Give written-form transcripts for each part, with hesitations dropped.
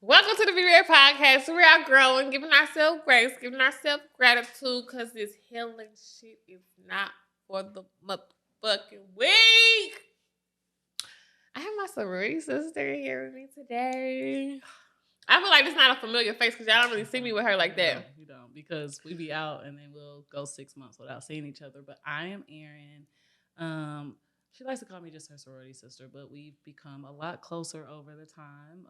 Welcome to the Be Real Podcast. We are growing, giving ourselves grace, giving ourselves gratitude, because this healing shit is not for the motherfucking weak. I have my sorority sister here with me today. I feel like it's not a familiar face because y'all don't really see me with her like that. You don't, because we be out and then we'll go 6 months without seeing each other. But I am Erin. She likes to call me just her sorority sister, but we've become a lot closer over the time.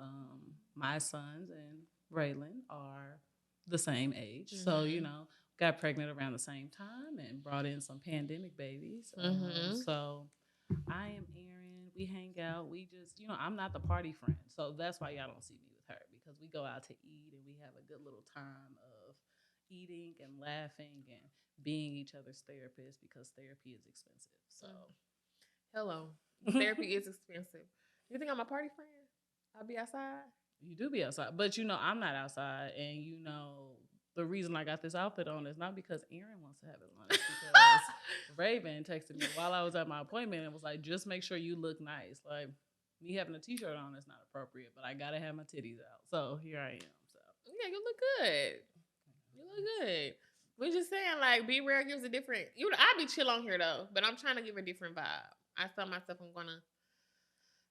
My sons and Raylan are the same age. Mm-hmm. So, got pregnant around the same time and brought in some pandemic babies. So I am Erin. We hang out. We just, I'm not the party friend. So that's why y'all don't see me with her, because we go out to eat and we have a good little time of eating and laughing and being each other's therapists, because therapy is expensive. So, hello. Therapy is expensive. You think I'm a party friend? I'll be outside? You do be outside. But, I'm not outside. And, the reason I got this outfit on is not because Erin wants to have it on. It's because Raven texted me while I was at my appointment and was like, just make sure you look nice. Like, me having a t-shirt on is not appropriate, but I got to have my titties out. So here I am. So yeah, you look good. You look good. We're just saying, like, Be Rare gives a different... I be chill on here, though, but I'm trying to give a different vibe. I tell myself I'm going to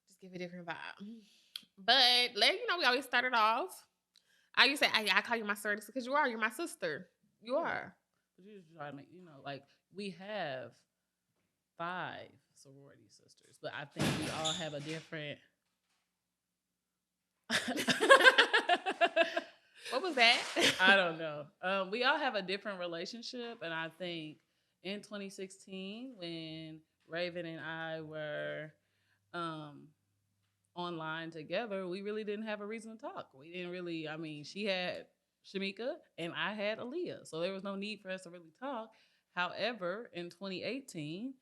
just give a different vibe. But, we always started off. I used to say, I call you my sister because you're my sister. You are. But you just try to make, we have 5 sorority sisters, but I think we all have a different... What was that? I don't know. We all have a different relationship, and I think in 2016, when Raven and I were online together, we really didn't have a reason to talk. We didn't really, she had Shamika and I had Aaliyah, so there was no need for us to really talk. However, in 2018,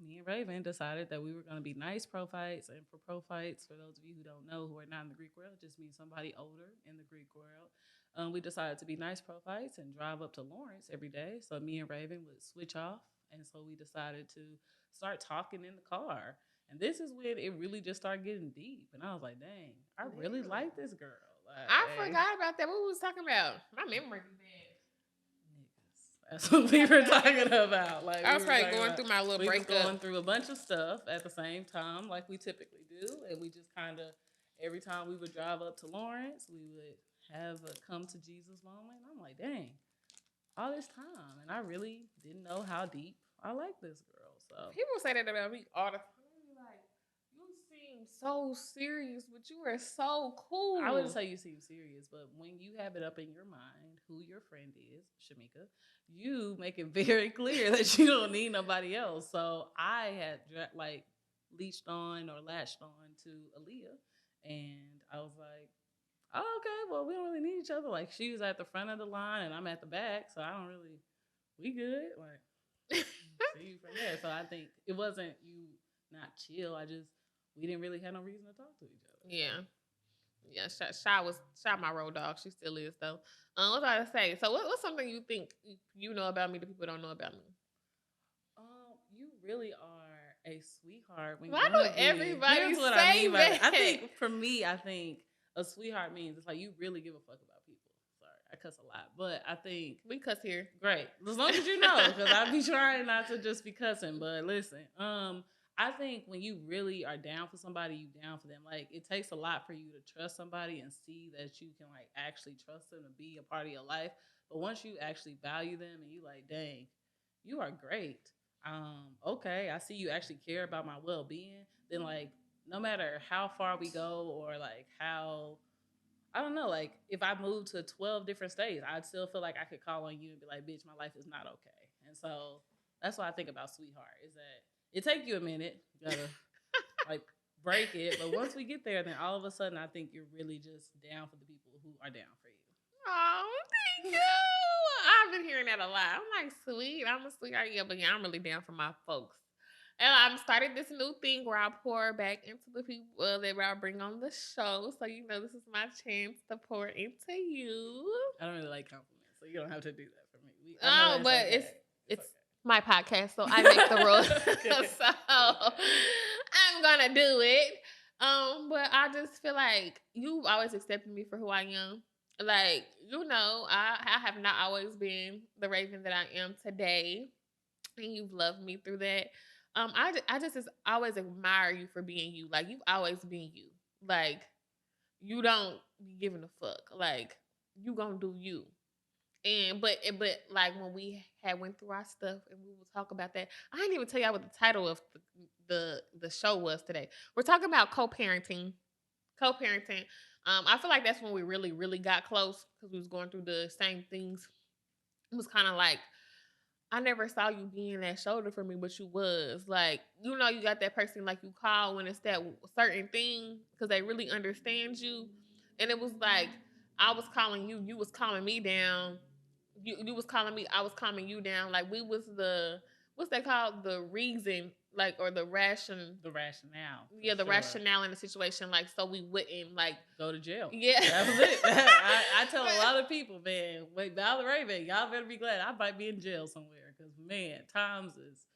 me and Raven decided that we were going to be nice prophytes. And for prophytes, for those of you who don't know, who are not in the Greek world, it just means somebody older in the Greek world. We decided to be nice prophytes and drive up to Lawrence every day. So me and Raven would switch off. And so we decided to start talking in the car. And this is when it really just started getting deep. And I was like, dang, I really like this girl. Like, I forgot about that. What we was talking about? My memory is bad. That's what we were talking about. Like, I was probably going through my little breakup. We were going through a bunch of stuff at the same time, like we typically do. And we just kind of, every time we would drive up to Lawrence, we would have a come to Jesus moment. And I'm like, dang, all this time. And I really didn't know how deep I like this girl. So people say that about me all the time. Like, you seem so serious, but you are so cool. I wouldn't say you seem serious, but when you have it up in your mind who your friend is, Shamika, you make it very clear that you don't need nobody else. So I had latched on to Aaliyah, and I was like, oh, okay, well, we don't really need each other. Like, she was at the front of the line and I'm at the back, so I don't really, we good. Like, see you from there. So I think it wasn't you not chill. We didn't really have no reason to talk to each other. Yeah. Yeah, Shy my road dog. She still is, though. What was I to say? So what's something you think you know about me that people don't know about me? You really are a sweetheart. Why do everybody say that? I think for me, a sweetheart means it's like you really give a fuck about people. Sorry, I cuss a lot, but I think we cuss here. Great, as long as you know, because I be trying not to just be cussing. But listen, I think when you really are down for somebody, you down for them. Like, it takes a lot for you to trust somebody and see that you can actually trust them to be a part of your life. But once you actually value them and you like, dang, you are great. Okay, I see you actually care about my well-being. Then no matter how far we go or how, I don't know, if I moved to 12 different states, I'd still feel like I could call on you and be like, bitch, my life is not okay. And so that's what I think about sweetheart, is that it take you a minute. You gotta break it. But once we get there, then all of a sudden I think you're really just down for the people who are down for you. Oh, thank you. I've been hearing that a lot. I'm like, sweet. I'm a sweetheart. Yeah, but I'm really down for my folks. And I've started this new thing where I pour back into the people that I bring on the show. So, this is my chance to pour into you. I don't really like compliments, so you don't have to do that for me. But okay. It's my podcast, so I make the rules. So I'm gonna do it. But I just feel like you've always accepted me for who I am. Like, I have not always been the Raven that I am today, and you've loved me through that. I just always admire you for being you. Like, you've always been you. Like, you don't be giving a fuck. Like, you gonna do you. And but like when we had went through our stuff and we will talk about that. I didn't even tell y'all what the title of the show was today. We're talking about co-parenting. Co-parenting. I feel like that's when we really, really got close because we was going through the same things. It was kind of like I never saw you being that shoulder for me, but you was like, you got that person like you call when it's that certain thing because they really understand you. And it was like I was calling you, you was calling me down. You was calling me, I was calming you down. Like we was the what's that called? The reason, like or the ration. The rationale. Yeah, the Sure. rationale in the situation, like so we wouldn't like go to jail. Yeah, that was it. I tell a lot of people, man, wait, Valerie Raven, y'all better be glad I might be in jail somewhere because man, times is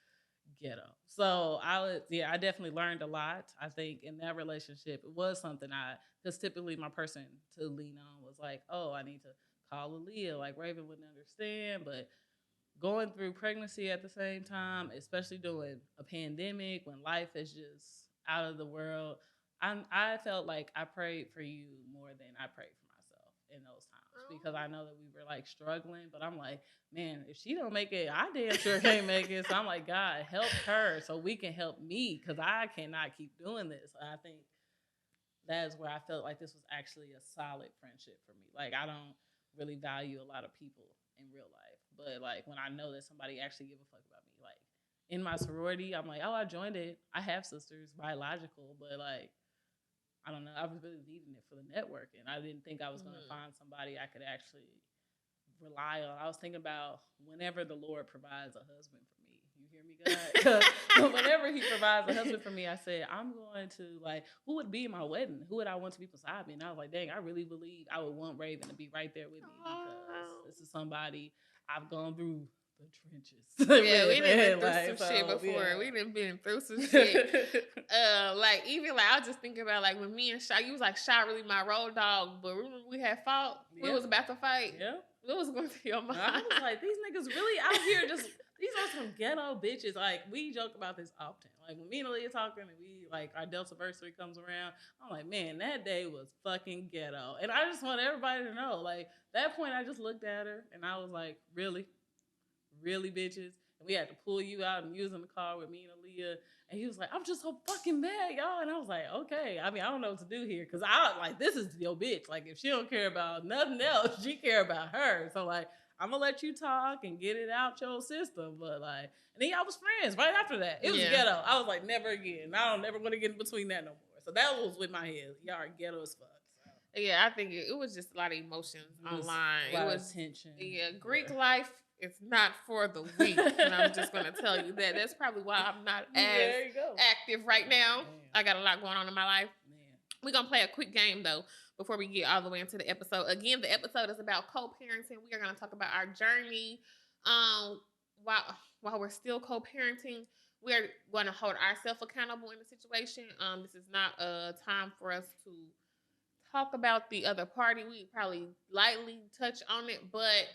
ghetto. So I definitely learned a lot. I think in that relationship, it was something because typically my person to lean on was like, oh, I need to call Aaliyah. Like Raven wouldn't understand, but going through pregnancy at the same time, especially during a pandemic when life is just out of the world, I felt like I prayed for you more than I prayed for myself in those times because I know that we were like struggling, but I'm like, man, if she don't make it, I damn sure can't make it. So I'm like, God, help her so we can help me because I cannot keep doing this. I think that's where I felt like this was actually a solid friendship for me. Like I don't really value a lot of people in real life, but like when I know that somebody actually give a fuck about me, like in my sorority, I'm like, oh, I joined it. I have sisters, biological, but like I don't know. I was really needing it for the networking. I didn't think I was going to find somebody I could actually rely on. I was thinking about whenever the Lord provides a husband for me. You hear me, God? Whenever He provides a husband for me, I said, I'm going to, like, who would be in my wedding? Who would I want to be beside me? And I was like, dang, I really believe I would want Raven to be right there with me because this is somebody I've gone through the trenches. Yeah, we done been through some shit before. Yeah. We done been through some shit. Like even like I was just thinking about like when me and Shy, you was like Shy really my road dog, but remember we had fought. Yeah. We was about to fight. Yeah, what was going through your mind? I was like, these niggas really out here just. These are some ghetto bitches. Like, we joke about this often. Like, when me and Aaliyah talking and we, like, our Deltaversary comes around, I'm like, man, that day was fucking ghetto. And I just want everybody to know, like, that point I just looked at her and I was like, really? Really, bitches? And we had to pull you out and use in the car with me and Aaliyah. And he was like, I'm just so fucking mad, y'all. And I was like, okay. I mean, I don't know what to do here. Because this is your bitch. Like, if she don't care about nothing else, she care about her. So, like, I'm gonna let you talk and get it out your system, but like, and then y'all was friends right after that. It was ghetto. I was like, never again. I don't never want to get in between that no more. So that was with my head. Y'all are ghetto as fuck. So. Yeah, I think it was just a lot of emotions online. It was tension. Yeah, Greek life is not for the weak, and I'm just gonna tell you that. That's probably why I'm not as active right now. Man. I got a lot going on in my life. We're gonna play a quick game though before we get all the way into the episode. Again, the episode is about co-parenting. We are gonna talk about our journey. While we're still co-parenting, we are going to hold ourselves accountable in the situation. This is not a time for us to talk about the other party. We probably lightly touch on it, but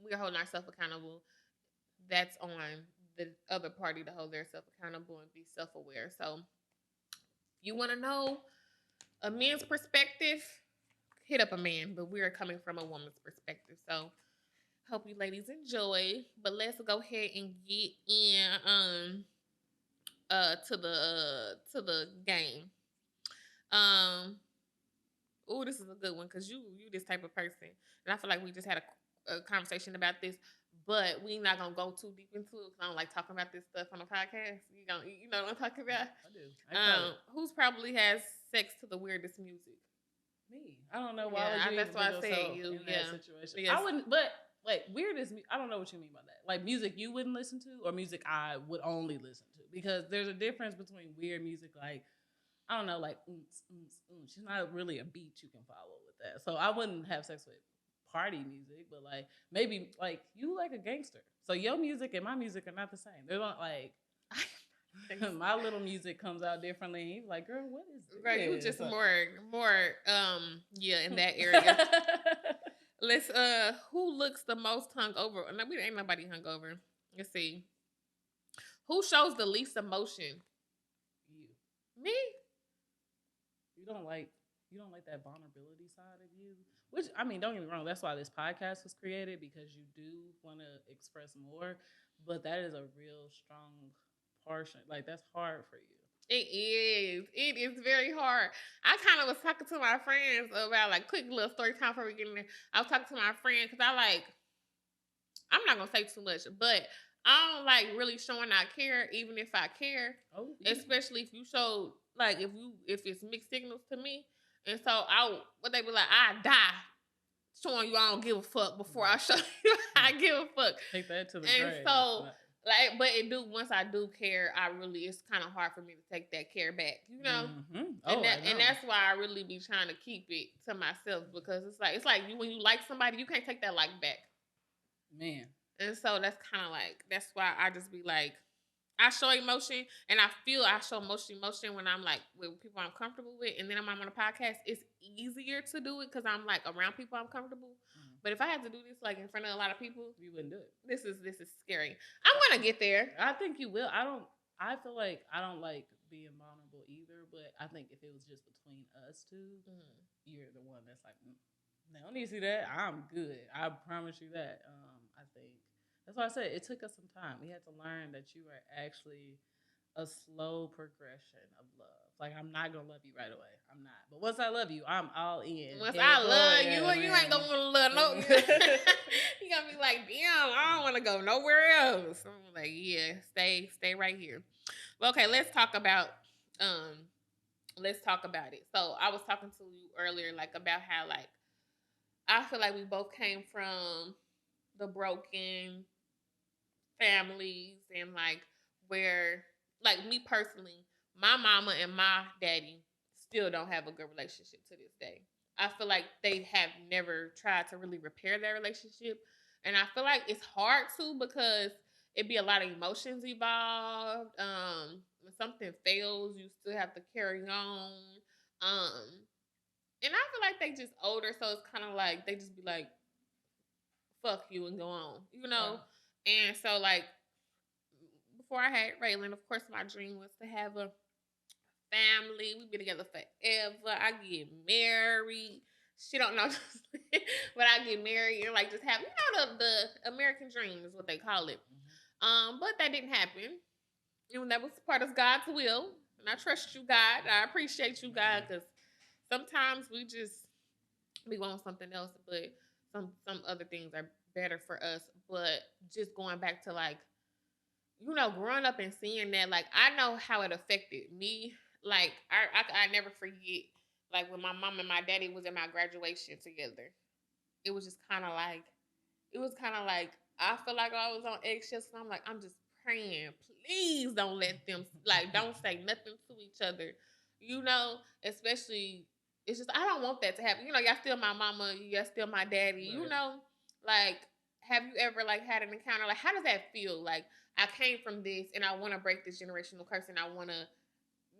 we are holding ourselves accountable. That's on the other party to hold themselves accountable and be self-aware. So, you want to know a man's perspective, hit up a man, but we're coming from a woman's perspective. So hope you ladies enjoy. But let's go ahead and get in to the game. Oh, this is a good one because you this type of person, and I feel like we just had a conversation about this, but we're not gonna go too deep into it because I don't like talking about this stuff on the podcast. You know what I'm talking about? I do. Who's probably has sex to the weirdest music? Me. I don't know why would you that's why I said you in that situation. Yes. I wouldn't, but like weirdest. I don't know what you mean by that. Like music you wouldn't listen to, or music I would only listen to, because there's a difference between weird music like. I don't know, like, she's not really a beat you can follow with that. So I wouldn't have sex with party music, but like maybe like you like a gangster. So your music and my music are not the same. They're not like My little music comes out differently. And he's like, girl, what is this? Right, you just more yeah, in that area. Let's who looks the most hungover? No, we ain't nobody hungover. Let's see. Who shows the least emotion? You. Me? You don't like that vulnerability side of you. Which, I mean, don't get me wrong, that's why this podcast was created, because you do want to express more, but that is a real strong portion. Like, that's hard for you. It is. It is very hard. I kind of was talking to my friends about, like, quick little story time before we get in there. I was talking to my friend because I'm not gonna say too much, but I don't like really showing I care, even if I care. Oh, yeah. Especially if you show, like, if it's mixed signals to me. And so what they be like, I die showing you I don't give a fuck before I show you I give a fuck. Take that to the And grave. so, like, but once I do care, it's kind of hard for me to take that care back, you know. Mm-hmm. And that's why I really be trying to keep it to myself, because it's like when you like somebody, you can't take that like back. Man. And so that's kind of like, that's why I just be like, I show emotion, and I show most emotion when I'm like with people I'm comfortable with, and then I'm on a podcast. It's easier to do it because I'm like around people I'm comfortable. Mm-hmm. But if I had to do this like in front of a lot of people, you wouldn't do it. This is scary. I'm gonna get there. I think you will. I feel like I don't like being vulnerable either, but I think if it was just between us two, you're the one that's like, they don't need to see that. I'm good. I promise you that. I think that's why I said it took us some time. We had to learn that you are actually a slow progression of love. Like, I'm not gonna love you right away. I'm not. But once I love you, I'm all in. Once I love you, you ain't gonna want to love no. You gonna be like, damn, I don't want to go nowhere else. I'm like, yeah, stay right here. Well, okay, let's talk about it. So I was talking to you earlier, like, about how, like, I feel like we both came from the broken families, and like, where, like, me personally, my mama and my daddy still don't have a good relationship to this day. I feel like they have never tried to really repair their relationship, and I feel like it's hard to, because it'd be a lot of emotions involved. When something fails, you still have to carry on. And I feel like they just older, so it's kind of like they just be like, "Fuck you" and go on, you know. And so, like, before I had Raylan, of course, my dream was to have a family. We'd be together forever. I get married. She don't know, but I get married and, like, just have, the American dream is what they call it. But that didn't happen. And that was part of God's will. And I trust you, God. I appreciate you, God, because sometimes we want something else, but some other things are better for us. But just going back to, like, growing up and seeing that, like, I know how it affected me. Like, I never forget, like, when my mom and my daddy was in my graduation together. It was just kind of like, I feel like I was on eggshells, and I'm like, I'm just praying, please don't let them, like, don't say nothing to each other, especially, it's just, I don't want that to happen. Y'all still my mama, y'all still my daddy, right. Like, have you ever, like, had an encounter? Like, how does that feel? Like, I came from this, and I want to break this generational curse, and I want to,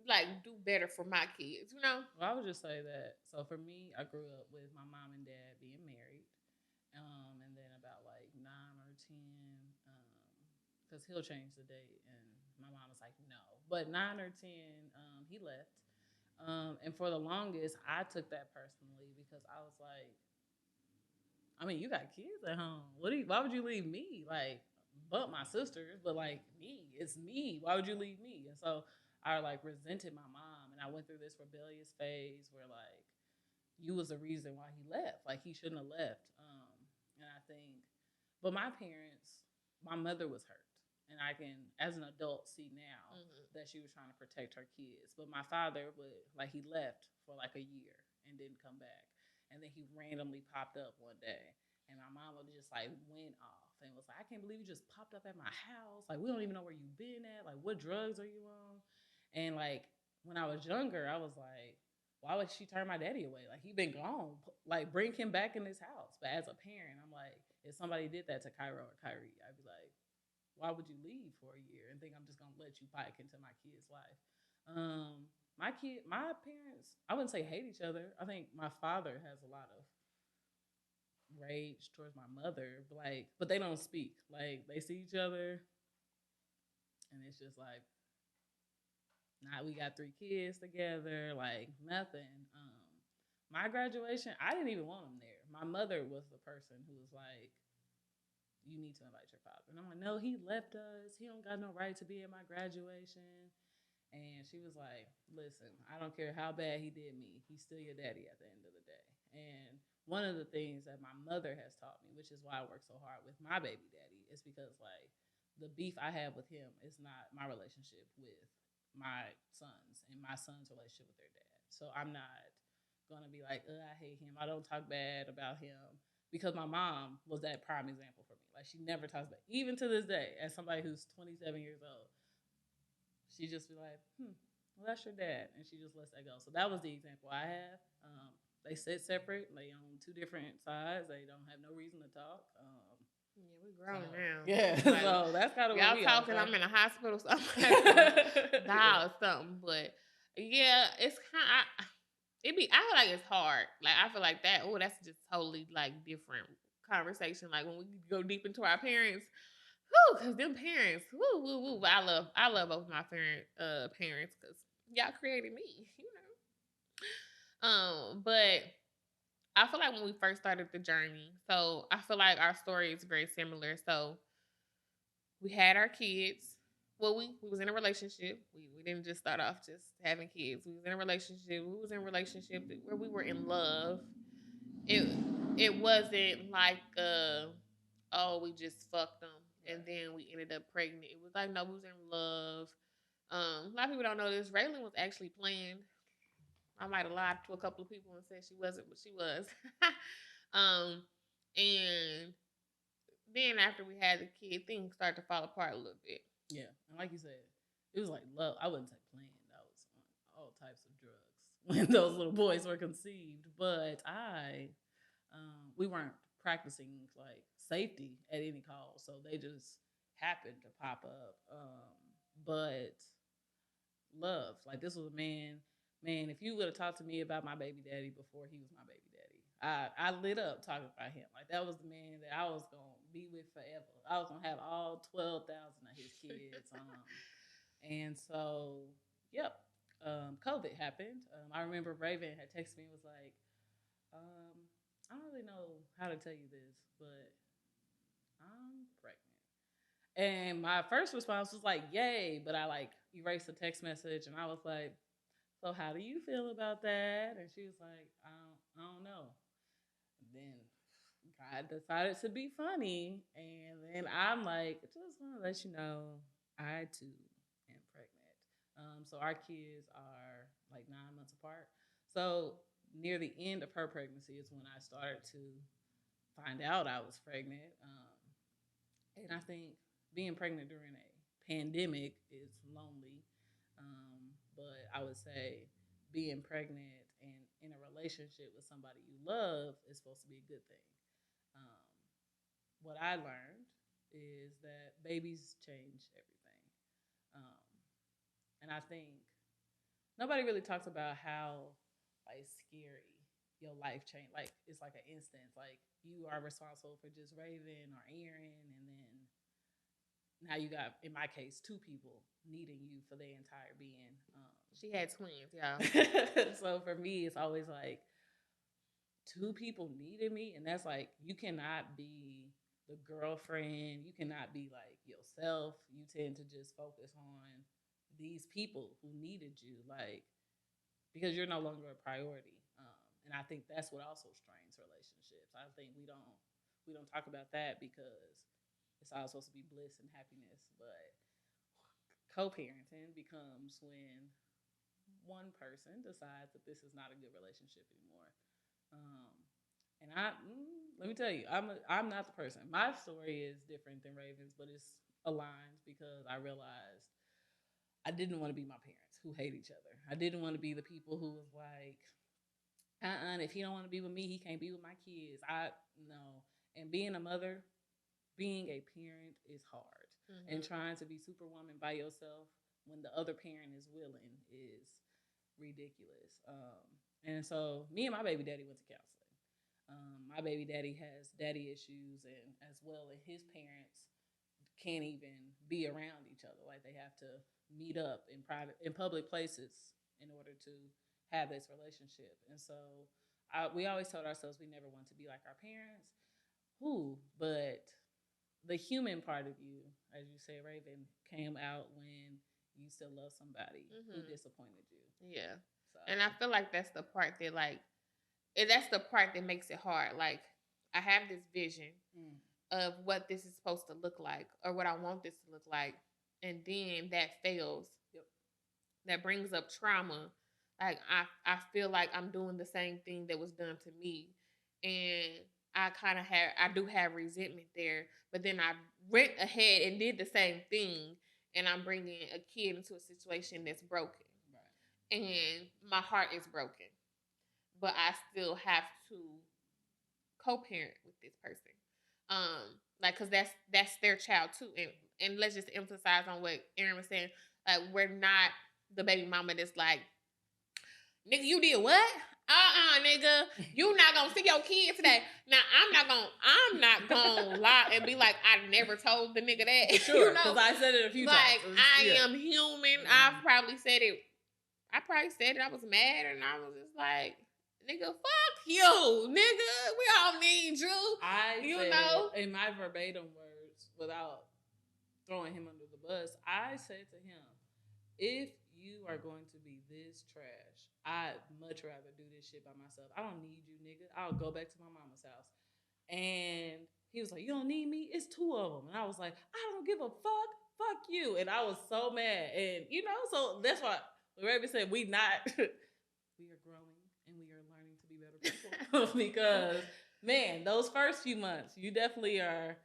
like, do better for my kids, Well, I would just say that, so for me, I grew up with my mom and dad being married. And then about like 9 or 10, because he'll change the date, and my mom was like, no. But 9 or 10, he left. And for the longest, I took that personally, because I was like, I mean, you got kids at home. Why would you leave me? Like, but my sisters, but, like, me, it's me. Why would you leave me? And so I, like, resented my mom, and I went through this rebellious phase where, like, you was the reason why he left. Like, he shouldn't have left. And I think, but my parents, my mother was hurt. And I can, as an adult, see now that she was trying to protect her kids. But my father he left for like a year and didn't come back. And then he randomly popped up one day. And my mom just, like, went off and was like, I can't believe you just popped up at my house. Like, we don't even know where you've been at. Like, what drugs are you on? And, like, when I was younger, I was like, why would she turn my daddy away? Like, he been gone. Like, bring him back in this house. But as a parent, I'm like, if somebody did that to Cairo or Kyrie, I'd be like, why would you leave for a year and think I'm just gonna let you bike into my kid's life? My parents, I wouldn't say hate each other. I think my father has a lot of rage towards my mother, but they don't speak. Like they see each other, and it's just like, now we got 3 kids together, like nothing. My graduation, I didn't even want them there. My mother was the person who was like, "You need to invite your father," and I'm like, "No, he left us. He don't got no right to be at my graduation." And she was like, "Listen, I don't care how bad he did me. He's still your daddy at the end of the day." And one of the things that my mother has taught me, which is why I work so hard with my baby daddy, is because like the beef I have with him is not my relationship with my sons and my son's relationship with their dad. So I'm not gonna be like, I hate him. I don't talk bad about him because my mom was that prime example for me. Like she never talks bad, even to this day, as somebody who's 27 years old. She just be like, well, that's your dad, and she just lets that go. So that was the example I have. They sit separate. They on 2 different sides. They don't have no reason to talk. Yeah, we grown now. Yeah, Like, so that's kind of what y'all we talking. are. I'm in a hospital, something, Yeah. or something. But yeah, it's kind. It be. I feel like it's hard. Like I feel like that. Oh, that's just totally like different conversation. Like when we go deep into our parents. Whoo, cause them parents, woo, woo, woo. I love both my parents, cause y'all created me, you know. But I feel like when we first started the journey, so I feel like our story is very similar. So we had our kids. Well, we was in a relationship. We didn't just start off just having kids. We was in a relationship. We was in a relationship where we were in love. It it wasn't like oh, we just fucked them and then we ended up pregnant. It was like no, we was in love. A lot of people don't know this. Raylan was actually planned. I might have lied to a couple of people and said she wasn't, but she was. um, and then after we had the kid, things started to fall apart a little bit. Yeah, and like you said, it was like love. I wouldn't say planned. I was on all types of drugs when those little boys were conceived. But we weren't practicing like safety at any cost, so they just happened to pop up. But love, like this was a man. If you would have talked to me about my baby daddy before he was my baby daddy, I lit up talking about him. Like that was the man that I was gonna be with forever. I was gonna have all 12,000 of his kids. And so, yep. COVID happened. I remember Raven had texted me and was like, I don't really know how to tell you this, but I'm pregnant. And my first response was like, yay, but I like erased the text message and I was like, so how do you feel about that? And she was like, I don't know. Then God decided to be funny. And then I'm like, just want to let you know, I too am pregnant. So our kids are like 9 months apart. So near the end of her pregnancy is when I started to find out I was pregnant. And I think being pregnant during a pandemic is lonely. But I would say being pregnant and in a relationship with somebody you love is supposed to be a good thing. Um, what I learned is that babies change everything. Um, and I think nobody really talks about how like scary your life change. Like it's like an instance. Like you are responsible for just Raven or Aaron, and then now you got, in my case, 2 people needing you for their entire being. She had twins, y'all. So for me, it's always like 2 people needed me, and that's like you cannot be the girlfriend. You cannot be like yourself. You tend to just focus on these people who needed you, like because you're no longer a priority. And I think that's what also strains relationships. I think we don't talk about that because it's all supposed to be bliss and happiness, but co-parenting becomes when one person decides that this is not a good relationship anymore. Um, and let me tell you, I'm not the person. My story is different than Raven's, but it's aligned because I realized I didn't want to be my parents who hate each other. I didn't want to be the people who was like, if he don't want to be with me, he can't be with my kids. I no. And being a mother, being a parent is hard, and trying to be superwoman by yourself when the other parent is willing is ridiculous. And so me and my baby daddy went to counseling. My baby daddy has daddy issues, and as well, and his parents can't even be around each other. Like they have to meet up in public places in order to have this relationship. And so we always told ourselves we never want to be like our parents. Who? But the human part of you, as you say, Raven, came out when you still love somebody who disappointed you. Yeah. So. And I feel like that's the part that that's the part that makes it hard. Like I have this vision of what this is supposed to look like or what I want this to look like. And then that fails. Yep. That brings up trauma. Like I feel like I'm doing the same thing that was done to me. And I do have resentment there, but then I went ahead and did the same thing, and I'm bringing a kid into a situation that's broken, right. And my heart is broken, but I still have to co-parent with this person, like because that's their child too, and let's just emphasize on what Erin was saying, like we're not the baby mama that's like, nigga, you did what? Nigga, you not gonna see your kid today. Now I'm not gonna lie and be like I never told the nigga that. Sure, because I said it a few times. Like I am human. I probably said it. I was mad and I was just like, nigga, fuck you, nigga. We all need you. I said in my verbatim words, without throwing him under the bus, I said to him, if you are going to be this trash, I'd much rather do this shit by myself. I don't need you, nigga. I'll go back to my mama's house. And he was like, you don't need me? It's two of them. And I was like, I don't give a fuck. Fuck you. And I was so mad. And, so that's why Raven said we are growing and we are learning to be better people. Because, man, those first few months, you definitely are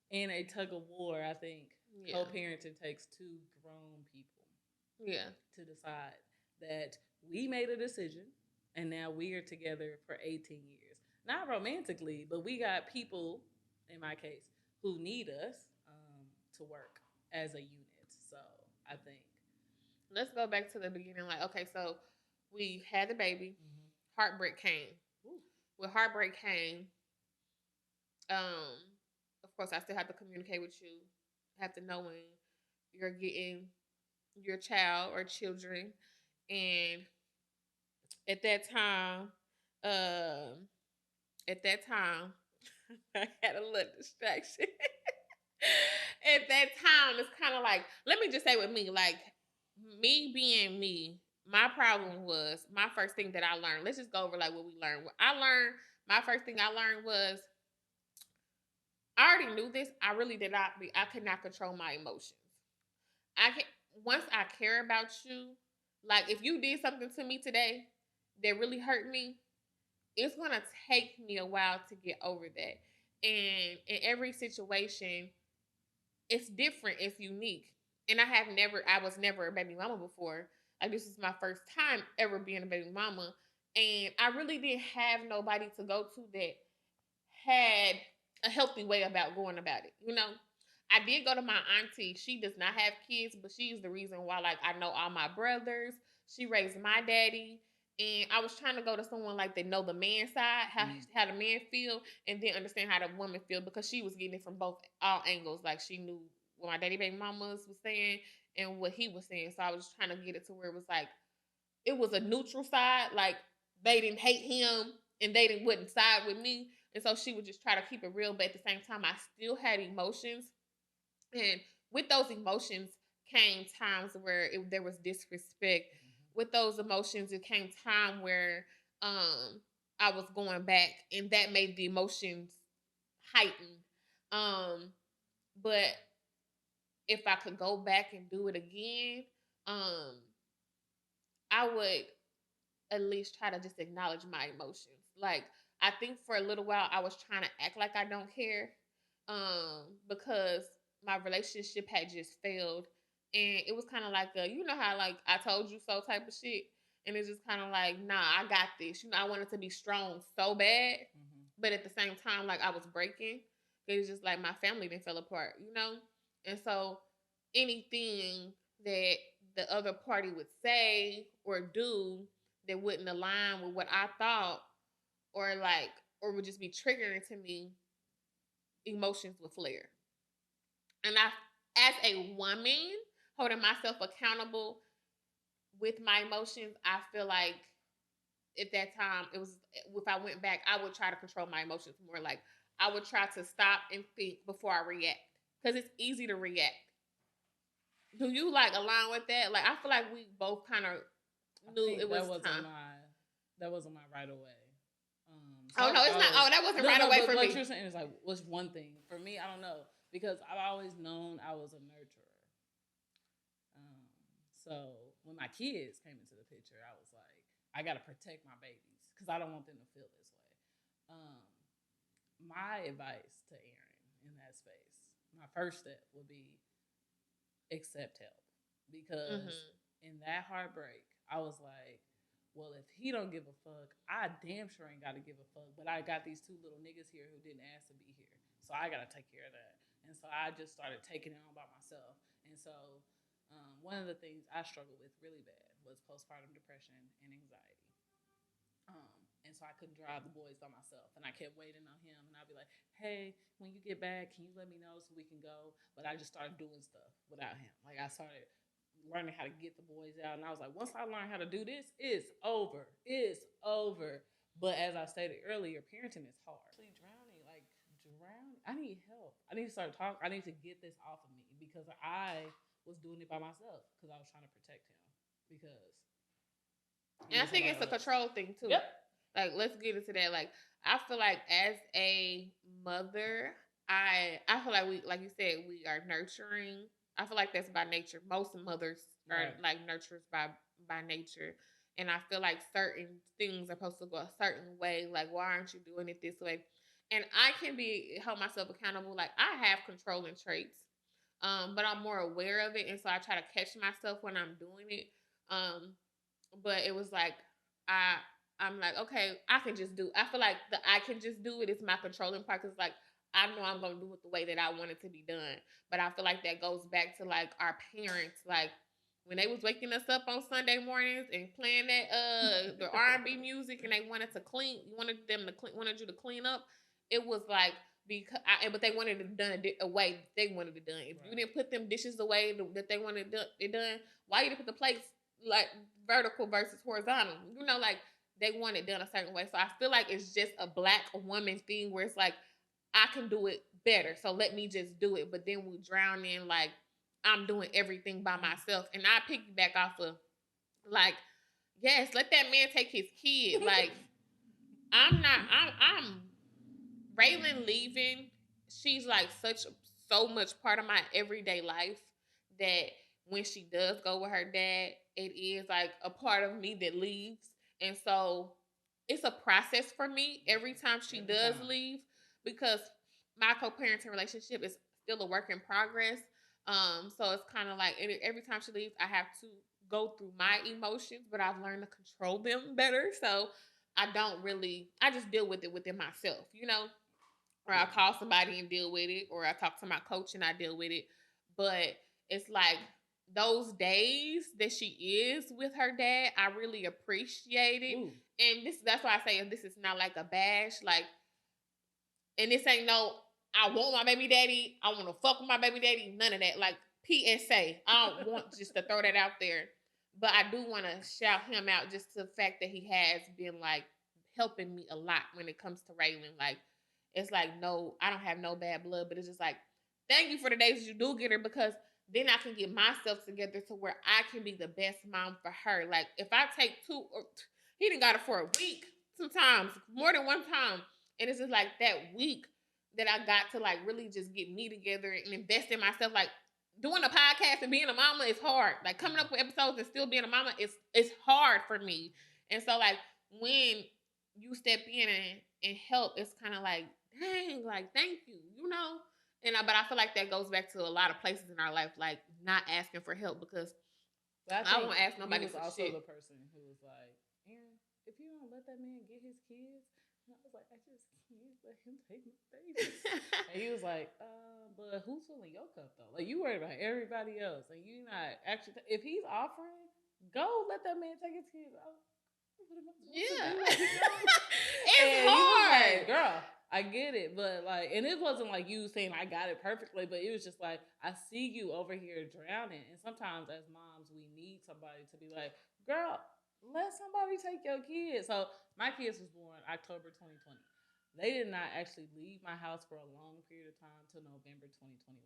in a tug of war, I think. Yeah. Co-parenting takes two grown people. Yeah. To decide that we made a decision and now we are together for 18 years. Not romantically, but we got people, in my case, who need us to work as a unit. So I think. Let's go back to the beginning. Like, okay, so we had the baby. Heartbreak came. Ooh. When heartbreak came, of course, I still have to communicate with you. I have to know when you're getting your child or children, and at that time I had a little distraction. At that time, it's kind of like, let me just say with me, like me being me, my problem was my first thing that I learned. Let's just go over like what we learned. My first thing I learned was I already knew this. I really did not. I could not control my emotions. Once I care about you, like if you did something to me today that really hurt me, it's gonna take me a while to get over that. And in every situation, it's different, it's unique. And I was never a baby mama before. Like this is my first time ever being a baby mama. And I really didn't have nobody to go to that had a healthy way about going about it. I did go to my auntie. She does not have kids, but she's the reason why, like, I know all my brothers. She raised my daddy. And I was trying to go to someone like that know the man side, how the man feel, and then understand how the woman feel, because she was getting it from all angles. Like she knew what my daddy baby mamas was saying and what he was saying. So I was trying to get it to where it was like, it was a neutral side. Like they didn't hate him and they wouldn't side with me. And so she would just try to keep it real. But at the same time, I still had emotions. And with those emotions came times where there was disrespect. With those emotions, it came time where I was going back, and that made the emotions heighten. But if I could go back and do it again, I would at least try to just acknowledge my emotions. Like I think for a little while I was trying to act like I don't care, because my relationship had just failed, and it was kind of like how like I told you so type of shit, and it's just kind of like, nah, I got this. I wanted to be strong so bad, but at the same time, like I was breaking, It's just like my family then fell apart, you know? And so anything that the other party would say or do that wouldn't align with what I thought or like or would just be triggering to me, emotions would flare. And I as a woman holding myself accountable with my emotions, I feel like at that time it was if I went back, I would try to control my emotions more. Like I would try to stop and think before I react. Because it's easy to react. Do you like align with that? Like I feel like we both kind of knew it was time. That wasn't my right away. Oh no, it's not. Oh, that wasn't right away for me. What you're saying is like, what's one thing for me? I don't know because I've always known I was a nurturer. So when my kids came into the picture, I was like, I got to protect my babies because I don't want them to feel this way. My advice to Aaron in that space, my first step would be accept help because in that heartbreak, I was like, well, if he don't give a fuck, I damn sure ain't got to give a fuck. But I got these two little niggas here who didn't ask to be here, so I got to take care of that. And so I just started taking it on by myself. And so one of the things I struggled with really bad was postpartum depression and anxiety. And so I couldn't drive the boys by myself. And I kept waiting on him. And I'd be like, hey, when you get back, can you let me know so we can go? But I just started doing stuff without him. Like I started learning how to get the boys out. And I was like, once I learn how to do this, it's over. It's over. But as I stated earlier, parenting is hard. Actually drowning. I need help. I need to start talking. I need to get this off of me because I was doing it by myself because I was trying to protect him. Because and I think it's a control thing too. Yep. Like let's get into that. Like I feel like as a mother, I feel like we like you said, we are nurturing. I feel like that's by nature. Most mothers are like nurturers by nature. And I feel like certain things are supposed to go a certain way. Like, why aren't you doing it this way? And I can hold myself accountable. Like I have controlling traits. But I'm more aware of it, and so I try to catch myself when I'm doing it. But it was like I'm like, okay, I can just do. I feel like the I can just do it is my controlling part because like I know I'm gonna do it the way that I want it to be done. But I feel like that goes back to like our parents, like when they was waking us up on Sunday mornings and playing that the R&B music, and they wanted you to clean up. It was like but they wanted it done a way they wanted it done. If you didn't put them dishes away that they wanted it done, why you didn't put the plates like vertical versus horizontal? You know, like they want it done a certain way. So I feel like it's just a black woman thing where it's like I can do it better, so let me just do it. But then we drown in like I'm doing everything by myself, and I piggyback off of like, yes, let that man take his kid. Like I'm Raylan leaving. She's like so much part of my everyday life that when she does go with her dad, it is like a part of me that leaves, and so it's a process for me every time she does leave because my co-parenting relationship is still a work in progress. So it's kind of like every time she leaves, I have to go through my emotions, but I've learned to control them better. So I just deal with it within myself, you know, or I call somebody and deal with it, or I talk to my coach and I deal with it. But it's like those days that she is with her dad, I really appreciate it. Ooh. And that's why I say this is not like a bash, like, and this ain't no I want my baby daddy, I want to fuck with my baby daddy, none of that. Like PSA, I don't want just to throw that out there, but I do want to shout him out just to the fact that he has been like helping me a lot when it comes to Raylan. Like it's like no, I don't have no bad blood, but it's just like thank you for the days you do get her because then I can get myself together to where I can be the best mom for her. Like if I take he didn't got it for a week, sometimes more than one time, and it's just like that week that I got to like really just get me together and invest in myself. Like doing a podcast and being a mama is hard. Like coming up with episodes and still being a mama it's hard for me. And so like when you step in and help, it's kind of like dang, like thank you, you know. But I feel like that goes back to a lot of places in our life, like not asking for help because I won't ask nobody for for also shit. The person who was like, Aaron, if you don't let that man get his kids, And I was like, I just can't let him take my baby. And he was like, but who's filling your cup though? Like you worried about everybody else, and you not actually. If he's offering, go let that man take his kids. Yeah. It's It's and he was hard. like, girl, I get it, but like, and it wasn't like you saying I got it perfectly, but it was just like I see you over here drowning, and sometimes as moms we need somebody to be like, girl, let somebody take your kids. So my kids was born October 2020. They did not actually leave my house for a long period of time till November 2021,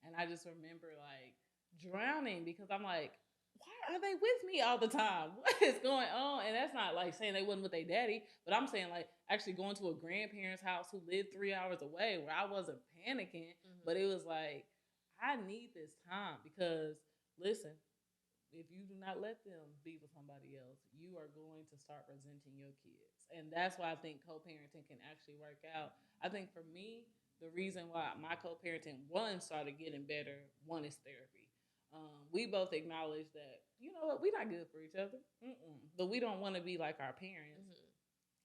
and I just remember like drowning because I'm like, why are they with me all the time? What is going on? And that's not like saying they wasn't with their daddy, but I'm saying like actually going to a grandparent's house who lived 3 hours away where I wasn't panicking, but it was like, I need this time because listen, if you do not let them be with somebody else, you are going to start resenting your kids. And that's why I think co parenting can actually work out. I think for me, the reason why my co parenting one started getting better, one is therapy. We both acknowledge that, you know what, we're not good for each other, but we don't want to be like our parents.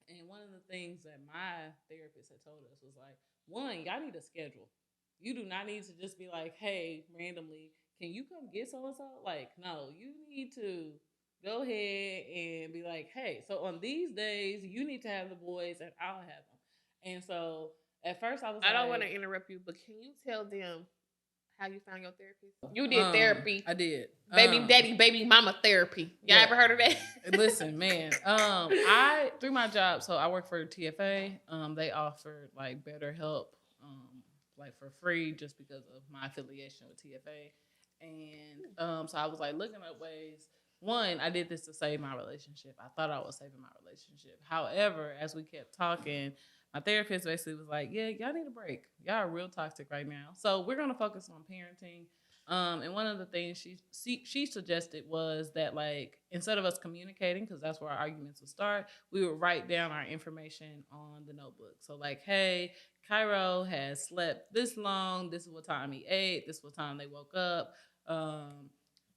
And one of the things that my therapist had told us was like, one, y'all need a schedule. You do not need to just be like, hey, randomly, can you come get so and so? Like, no, you need to go ahead and be like, hey, so on these days, you need to have the boys and I'll have them. And so at first I was I don't like, want to interrupt you, but can you tell them how you found your therapist? You did therapy. I did. Baby daddy, baby mama therapy. Y'all ever heard of that? Listen, man. I through my job, so I work for TFA. They offered like better help, like for free, just because of my affiliation with TFA. And so I was like looking at ways. One, I did this to save my relationship. I thought I was saving my relationship. However, as we kept talking, my therapist basically was like, yeah, y'all need a break. Y'all are real toxic right now. So we're going to focus on parenting. And one of the things she suggested was that, like, instead of us communicating, because that's where our arguments would start, we would write down our information on the notebook. So, like, hey, Cairo has slept this long. This is what time he ate. This is what time they woke up.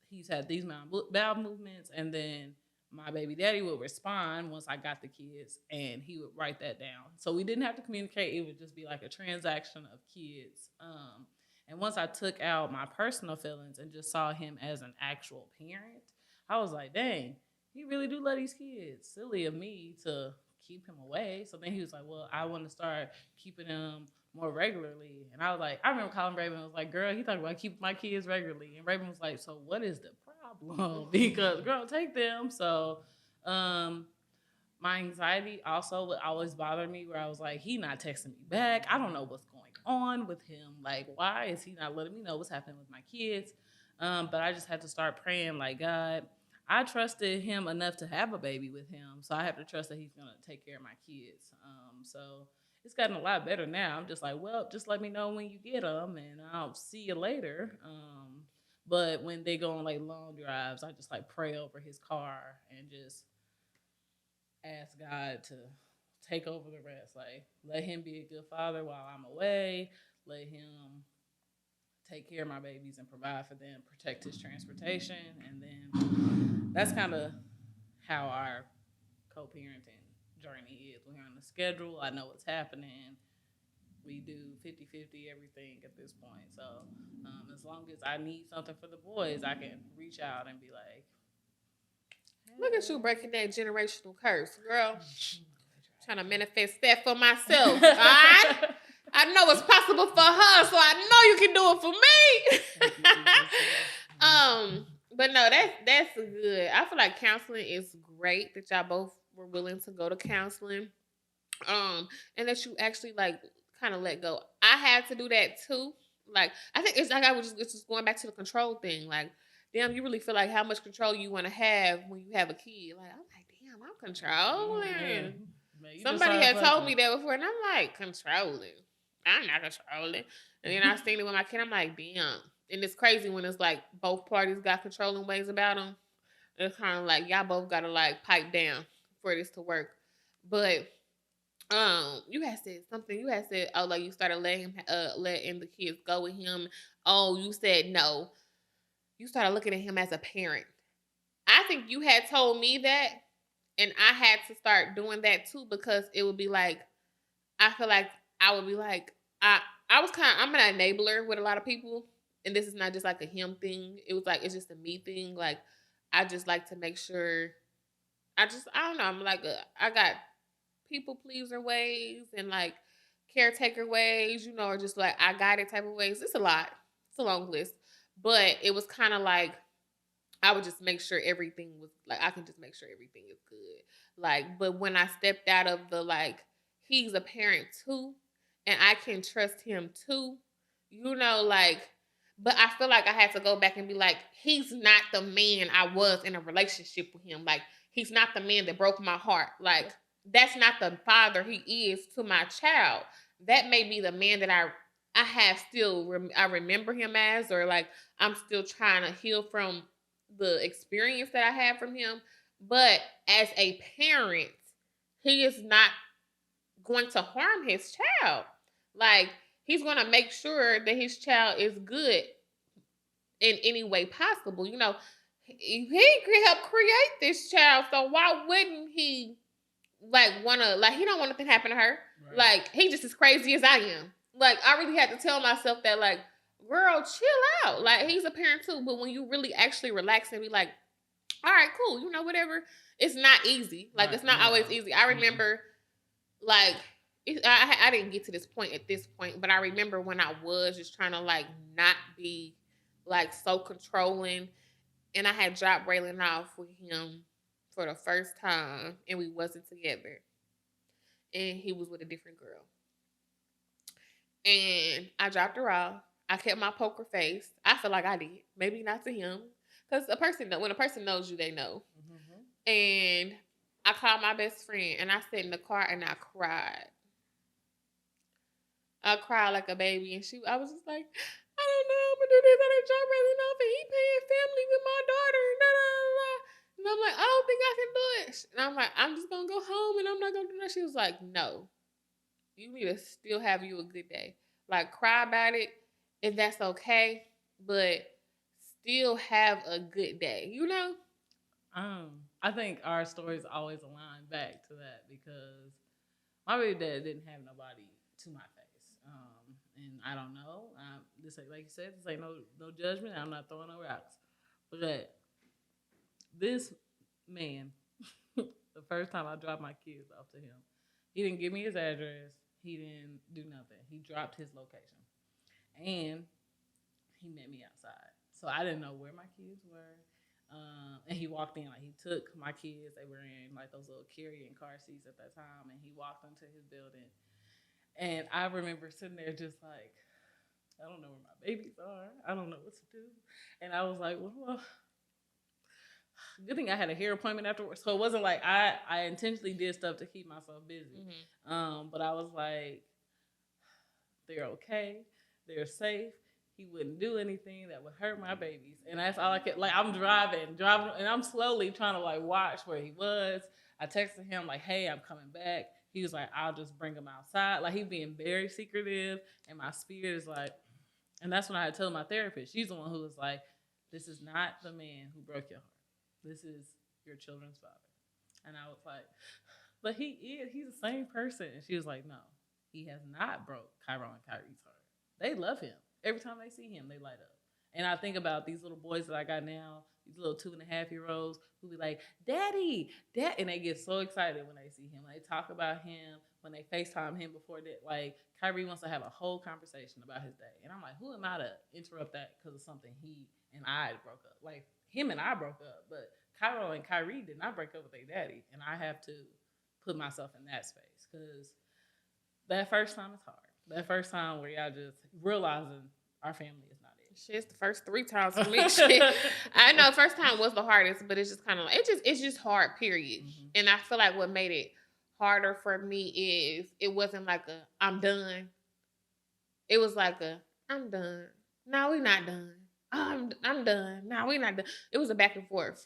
He's had these bowel movements. And then my baby daddy would respond once I got the kids, and he would write that down. So we didn't have to communicate. It would just be like a transaction of kids. And once I took out my personal feelings and just saw him as an actual parent, I was like, dang, he really do love these kids. Silly of me to keep him away. So then he was like, well, I want to start keeping him more regularly. And I was like, I remember calling Raven and was like, girl, he talking about keeping my kids regularly. And Raven was like, so what is the problem? Because, girl, take them. So, my anxiety also would always bother me where I was like, he not texting me back. I don't know what's going on with him. Like, why is he not letting me know what's happening with my kids? But I just had to start praying, like, God, I trusted him enough to have a baby with him. So I have to trust that he's going to take care of my kids. So it's gotten a lot better now. I'm just like, well, just let me know when you get them and I'll see you later. But when they go on like long drives, I just like pray over his car and just ask God to take over the rest. Like, let him be a good father while I'm away. Let him take care of my babies and provide for them, protect his transportation. And then that's kind of how our co-parenting journey is. We're on the schedule. I know what's happening. We do 50-50 everything at this point. So as long as I need something for the boys, I can reach out and be like, Look at you breaking that generational curse, girl. Trying to manifest that for myself. All right? I know it's possible for her, so I know you can do it for me. But no, that's good. I feel like counseling is great that y'all both were willing to go to counseling. And that you actually like kind of let go. I had to do that too. Like I think it's like it's just going back to the control thing. Like, damn, you really feel like how much control you want to have when you have a kid. Like I'm like, damn, I'm controlling. Somebody had told me that before, and I'm like, controlling. I'm not controlling. And then I was thinking with my kid, I'm like, damn. And it's crazy when it's like both parties got controlling ways about them. It's kind of like y'all both got to like pipe down for this to work. But you had said something. You had said, oh, like you started letting the kids go with him. Oh, you said no. You started looking at him as a parent. I think you had told me that, And I had to start doing that too, because it would be like, I feel like I would be like, I I was kind of, I'm an enabler with a lot of people, and this is not just like a him thing. It was like, it's just a me thing. Like, I just like to make sure. I don't know. I'm like I got people pleaser ways and like caretaker ways, or just like I got it type of ways. It's a lot. It's a long list, but it was kind of like I would just make sure everything was like, I can just make sure everything is good. Like, but when I stepped out of the like, he's a parent too, and I can trust him too, like, but I feel like I had to go back and be like, he's not the man I was in a relationship with him. Like, he's not the man that broke my heart. Like, that's not the father he is to my child. That may be the man that I have still I remember him as, or like I'm still trying to heal from the experience that I had from him. But as a parent, he is not going to harm his child. Like, he's going to make sure that his child is good in any way possible. He could help create this child, so why wouldn't he like wanna, like, he don't want nothing to happen to her. Right. Like, he just as crazy as I am. Like, I really had to tell myself that, like, girl, chill out. Like, he's a parent too, but when you really actually relax and be like, all right, cool, whatever. It's not easy. Like, right. It's not always easy. I remember, like, I didn't get to this point at this point, but I remember when I was just trying to like not be like so controlling, and I had dropped Braylon off with him for the first time, and we wasn't together, and he was with a different girl, and I dropped her off. I kept my poker face. I feel like I did, maybe not to him, because when a person knows you, they know. Mm-hmm. And I called my best friend, and I sat in the car and I cried. I cried like a baby, and I was just like, I don't know, I'm gonna do this. I didn't drop Braylon off, and he paying family with my daughter, and da da da. And I'm like, I don't think I can do it. And I'm like, I'm just gonna go home, and I'm not gonna do that. She was like, no, you need to still have you a good day. Like, cry about it, if that's okay, but still have a good day. I think our stories always align back to that, because my baby dad didn't have nobody to my face. And I don't know. This ain't, like you said, this ain't no judgment. I'm not throwing no rocks. But this man, the first time I dropped my kids off to him, he didn't give me his address. He didn't do nothing. He dropped his location. And he met me outside. So I didn't know where my kids were. And he walked in, like, he took my kids. They were in like those little carrying car seats at that time. And he walked into his building. And I remember sitting there just like, I don't know where my babies are. I don't know what to do. And I was like, well, good thing I had a hair appointment afterwards. So it wasn't like I intentionally did stuff to keep myself busy. Mm-hmm. But I was like, they're okay. They're safe. He wouldn't do anything that would hurt my babies. And that's all I could, like, I'm driving, and I'm slowly trying to like watch where he was. I texted him like, hey, I'm coming back. He was like, I'll just bring him outside. Like, he being very secretive, and my spirit is like, and that's when I had to tell my therapist. She's the one who was like, this is not the man who broke your heart. This is your children's father. And I was like, but he's the same person. And she was like, no, he has not broke Kyron and Kyrie's heart. They love him. Every time they see him, they light up. And I think about these little boys that I got now, these little 2.5-year-olds who be like, Daddy, Dad. And they get so excited when they see him. When they talk about him, when they FaceTime him before that. Like, Kyrie wants to have a whole conversation about his day. And I'm like, who am I to interrupt that because of something he and I broke up? Like, him and I broke up, but Cairo and Kyrie did not break up with their daddy. And I have to put myself in that space, because that first time is hard. That first time where y'all just realizing our family is not it. Shit's the first 3 times for me. Shit. I know first time was the hardest, but it's just kind of like, it's just hard, period. Mm-hmm. And I feel like what made it harder for me is it wasn't like a I'm done. It was like a I'm done. No, we're not done. I'm done. No, we're not done. It was a back and forth.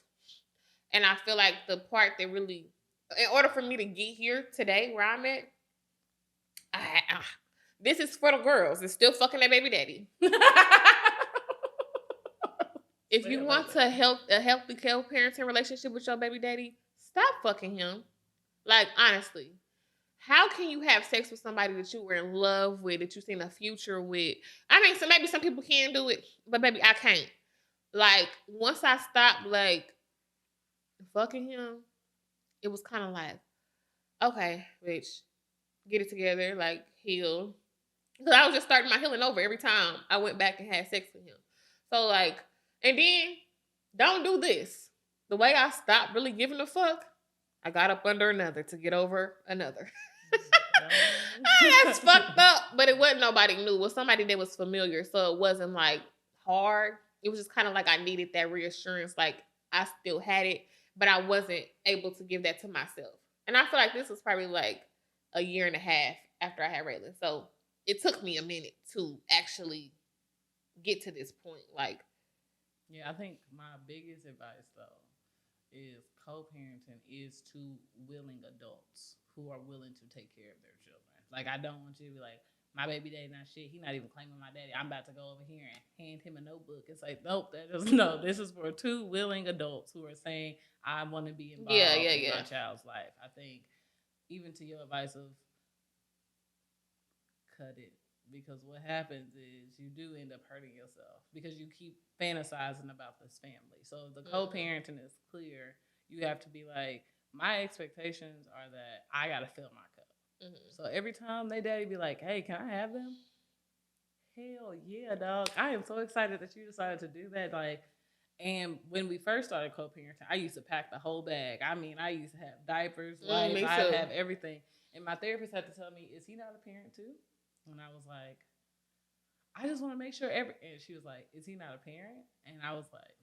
And I feel like the part that really, in order for me to get here today where I'm at, this is for the girls. It's still fucking that baby daddy. If you want a healthy co-parenting relationship with your baby daddy, stop fucking him. Like, honestly, how can you have sex with somebody that you were in love with, that you seen a future with? I mean, so maybe some people can do it, but baby, I can't. Like, once I stopped, like, fucking him, it was kind of like, okay, bitch, get it together, like, heal. Because I was just starting my healing over every time I went back and had sex with him. So, like, and then, don't do this. The way I stopped really giving a fuck, I got up under another to get over another. That's fucked up. But it wasn't nobody new. It was somebody that was familiar. So it wasn't like hard. It was just kind of like I needed that reassurance. Like I still had it, but I wasn't able to give that to myself. And I feel like this was probably like a year and a half after I had Raylan. So it took me a minute to actually get to this point. Like, yeah, I think my biggest advice though is co-parenting is to willing adults who are willing to take care of their children. Like I don't want you to be like, my baby daddy not shit. He not even claiming my daddy. I'm about to go over here and hand him a notebook. It's like, nope, that is no. This is for two willing adults who are saying, I want to be involved in my child's life. I think even to your advice of cut it. Because what happens is you do end up hurting yourself because you keep fantasizing about this family. So if the co-parenting is clear, you have to be like, my expectations are that I got to fill my cup. Mm-hmm. So every time they daddy be like, hey, can I have them? Hell yeah, dog. I am so excited that you decided to do that. Like, and when we first started co-parenting, I used to pack the whole bag. I mean, I used to have diapers, wipes, I'd have everything. And my therapist had to tell me, is he not a parent too? And I was like, I just want to make sure and she was like, is he not a parent? And I was like,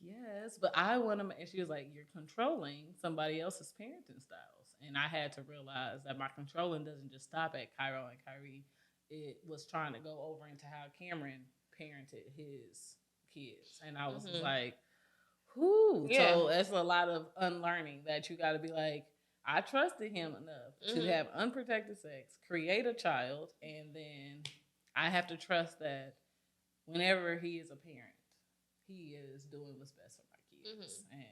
yes, but I want to, and she was like, you're controlling somebody else's parenting styles. And I had to realize that my controlling doesn't just stop at Cairo and Kyrie. It was trying to go over into how Cameron parented his kids. And I was like, whoo. Yeah. So that's a lot of unlearning that you got to be like, I trusted him enough to have unprotected sex, create a child, and then I have to trust that whenever he is a parent, he is doing what's best for my kids. And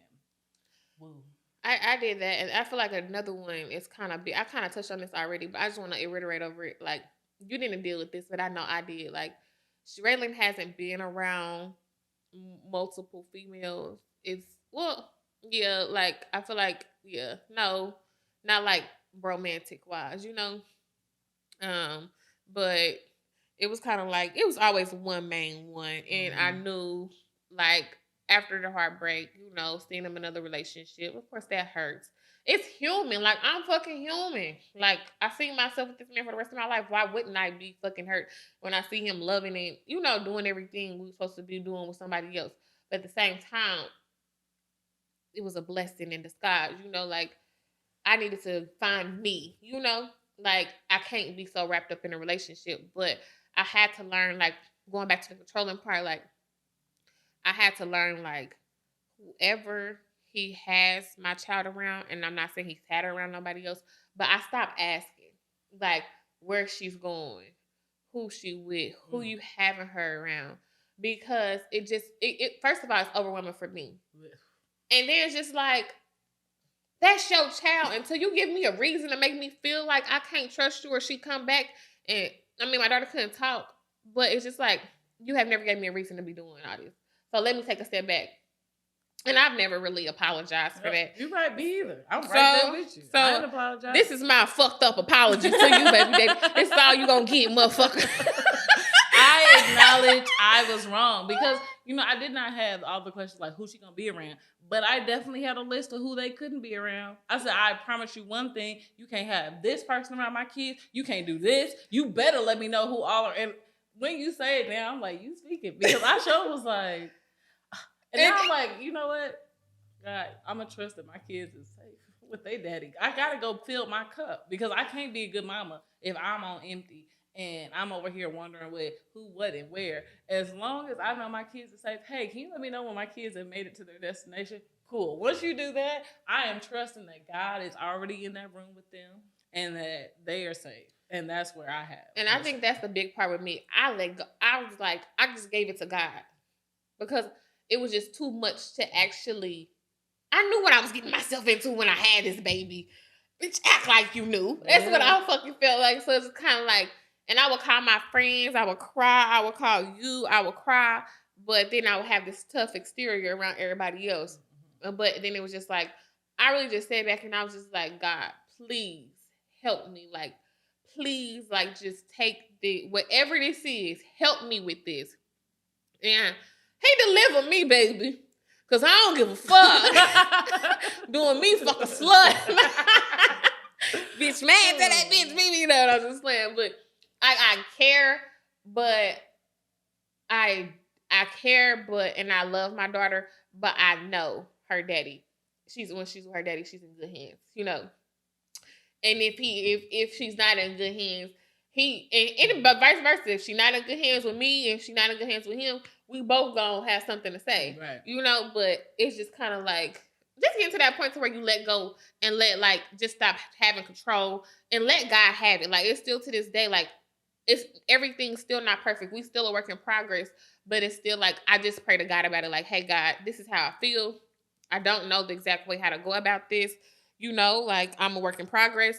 woo. I did that, and I feel like another one is kind of big. I kind of touched on this already, but I just want to reiterate over it. Like, you didn't deal with this, but I know I did. Like, Raylan hasn't been around multiple females. It's, well, yeah, like, I feel like, yeah, no, not like romantic wise, you know? But it was kind of like, it was always one main one. And I knew, like, after the heartbreak, you know, seeing him in another relationship, of course that hurts. It's human. Like, I'm fucking human. Like, I see myself with this man for the rest of my life. Why wouldn't I be fucking hurt when I see him loving and, you know, doing everything we were supposed to be doing with somebody else? But at the same time, it was a blessing in disguise, you know, like, I needed to find me, you know? Like, I can't be so wrapped up in a relationship, but I had to learn, like, going back to the controlling part, like, I had to learn, like, whoever he has my child around, and I'm not saying he's had her around nobody else, but I stopped asking, like, where she's going, who she with, who you having her around, because it just, it first of all, it's overwhelming for me. And then it's just like, that's your child. Until you give me a reason to make me feel like I can't trust you or she come back. And I mean, my daughter couldn't talk, but it's just like, you have never gave me a reason to be doing all this. So let me take a step back. And I've never really apologized for that. You might be either. I'm right there with you. So I ain't apologize. This is my fucked up apology to you, baby. This is all you gonna get, motherfucker. I acknowledge I was wrong because, you know, I did not have all the questions like who she gonna be around, but I definitely had a list of who they couldn't be around. I said, I promise you one thing, you can't have this person around my kids. You can't do this. You better let me know who all are. And when you say it now, I'm like, you speaking, because I sure was like, and now I'm like, you know what? God, I'm gonna trust that my kids is safe with their daddy. I gotta go fill my cup because I can't be a good mama if I'm on empty. And I'm over here wondering with who, what, and where. As long as I know my kids are safe, hey, can you let me know when my kids have made it to their destination? Cool. Once you do that, I am trusting that God is already in that room with them and that they are safe. And that's where I have. And I think that's the big part with me. I let go. I was like, I just gave it to God because it was just too much to actually I knew what I was getting myself into when I had this baby. Bitch, act like you knew. That's what I fucking felt like. So it's kind of like, and I would call my friends, I would cry, I would call you, I would cry, but then I would have this tough exterior around everybody else. But then it was just like, I really just sat back and I was just like, God, please help me. Like, please, like, just take the, whatever this is, help me with this. And he delivered me, baby. Cause I don't give a fuck. Doing me fuck a slut. Bitch, man, to that bitch, me, you know what I'm just saying. But I care, but I care, but and I love my daughter, but I know her daddy. When she's with her daddy, she's in good hands, you know. And if she's not in good hands, but vice versa. If she's not in good hands with me and she's not in good hands with him, we both gonna have something to say, right? You know. But it's just kind of like just get to that point to where you let go and let like just stop having control and let God have it. Like it's still to this day, like it's everything's still not perfect. We still a work in progress, but it's still like I just pray to God about it. Like, hey God, this is how I feel. I don't know the exact way how to go about this. You know, like I'm a work in progress.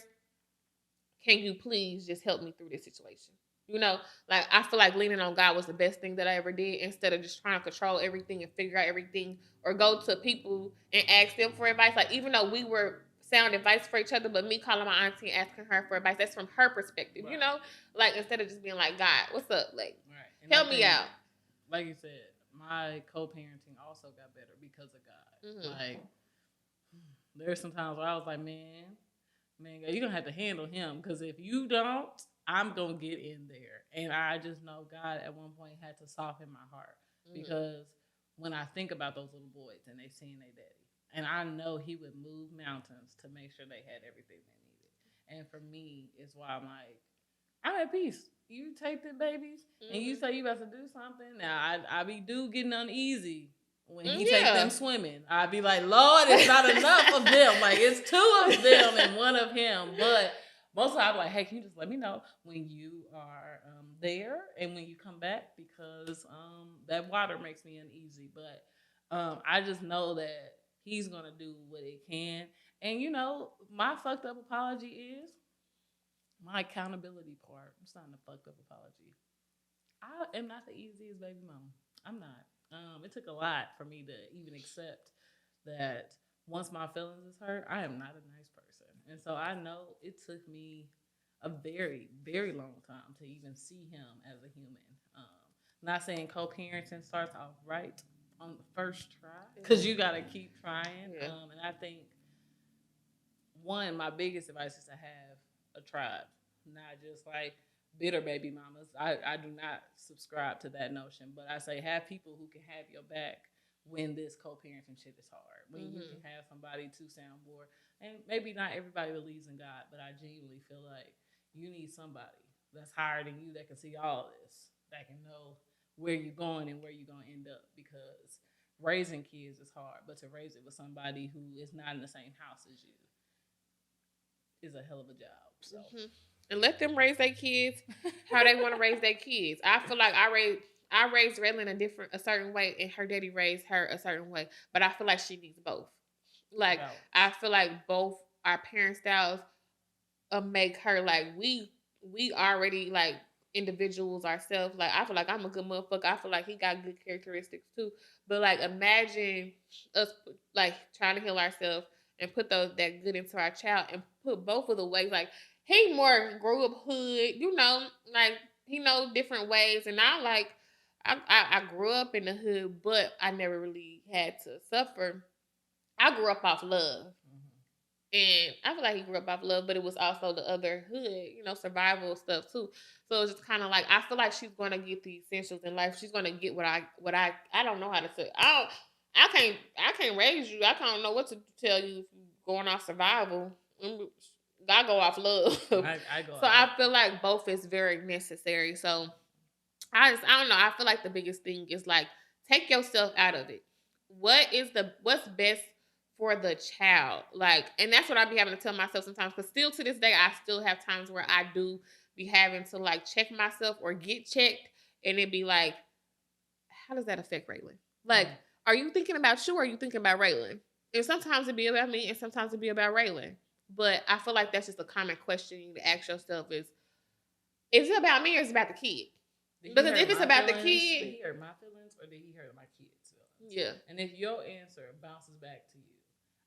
Can you please just help me through this situation? You know, like I feel like leaning on God was the best thing that I ever did instead of just trying to control everything and figure out everything or go to people and ask them for advice. Like even though we were sound advice for each other, but me calling my auntie and asking her for advice, that's from her perspective, right. You know? Like instead of just being like, God, what's up? Like, right. Help me out. Like you said, my co-parenting also got better because of God. Mm-hmm. Like there's some times where I was like, man, you're going to have to handle him because if you don't, I'm going to get in there. And I just know God at one point had to soften my heart because when I think about those little boys and they seen their daddy, and I know he would move mountains to make sure they had everything they needed. And for me, it's why I'm like, I'm at peace. You take the babies and you say you about to do something. Now, I be getting uneasy. When he takes them swimming, I'd be like, Lord, it's not enough of them. Like, it's 2 of them and 1 of him. But most of the time, I'm like, hey, can you just let me know when you are there and when you come back? Because that water makes me uneasy. But I just know that he's going to do what he can. And, you know, my fucked up apology is my accountability part. I'm starting a fucked up apology. I am not the easiest baby mama. I'm not. It took a lot for me to even accept that once my feelings is hurt, I am not a nice person. And so I know it took me a very, very long time to even see him as a human. Not saying co-parenting starts off right on the first try because you got to keep trying. Yeah. And I think, one, my biggest advice is to have a tribe, not just like bitter baby mamas. I do not subscribe to that notion, but I say have people who can have your back when this co-parenting shit is hard. When you can have somebody to soundboard, and maybe not everybody believes in God, but I genuinely feel like you need somebody that's higher than you that can see all of this, that can know where you're going and where you're going to end up. Because raising kids is hard, but to raise it with somebody who is not in the same house as you is a hell of a job. So. And let them raise their kids how they want to raise their kids. I feel like I raised Raylan a certain way, and her daddy raised her a certain way. But I feel like she needs both. Like I feel like both our parent styles make her like we already like individuals ourselves. Like I feel like I'm a good motherfucker. I feel like he got good characteristics too. But like imagine us like trying to heal ourselves and put that good into our child and put both of the ways like. He more grew up hood, you know, like he knows different ways. And I grew up in the hood, but I never really had to suffer. I grew up off love. And I feel like he grew up off love, but it was also the other hood, you know, survival stuff too. So it's just kind of like, I feel like she's going to get the essentials in life. She's going to get what I don't know how to say. I can't raise you. I don't know what to tell you if you're going off survival. I go off love. I feel like both is very necessary. So I don't know. I feel like the biggest thing is like take yourself out of it. What's best for the child? Like, and that's what I be having to tell myself sometimes. Because still to this day, I still have times where I do be having to like check myself or get checked, and it be like, how does that affect Raylan? Like, are you thinking about you or are you thinking about Raylan? And sometimes it be about me, and sometimes it be about Raylan. But I feel like that's just a common question you need to ask yourself: is it about me or is it about the kid? Because if it's about the kid, did he hurt my feelings or did he hurt my kids' feelings? Yeah. And if your answer bounces back to you,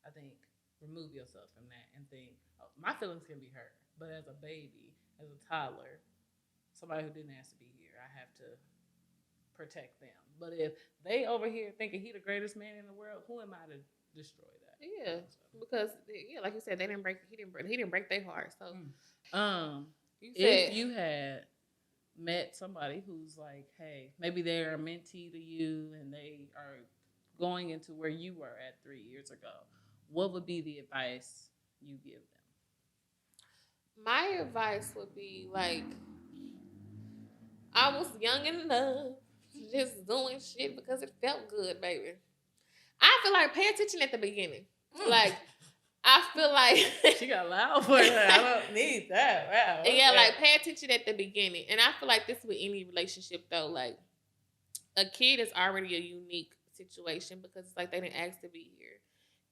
I think remove yourself from that and think, oh, my feelings can be hurt, but as a baby, as a toddler, somebody who didn't ask to be here, I have to protect them. But if they over here thinking he the greatest man in the world, who am I to destroy that? Yeah, because like you said, he didn't break their heart. So, if you had met somebody who's like, hey, maybe they're a mentee to you and they are going into where you were at 3 years ago, what would be the advice you give them? My advice would be like, I was young and in love, just doing shit because it felt good, baby. I feel like pay attention at the beginning. Like, I feel like she got loud for that. I don't need that. Wow. Okay. Yeah, like pay attention at the beginning. And I feel like this with any relationship though, like a kid is already a unique situation because it's like they didn't ask to be here.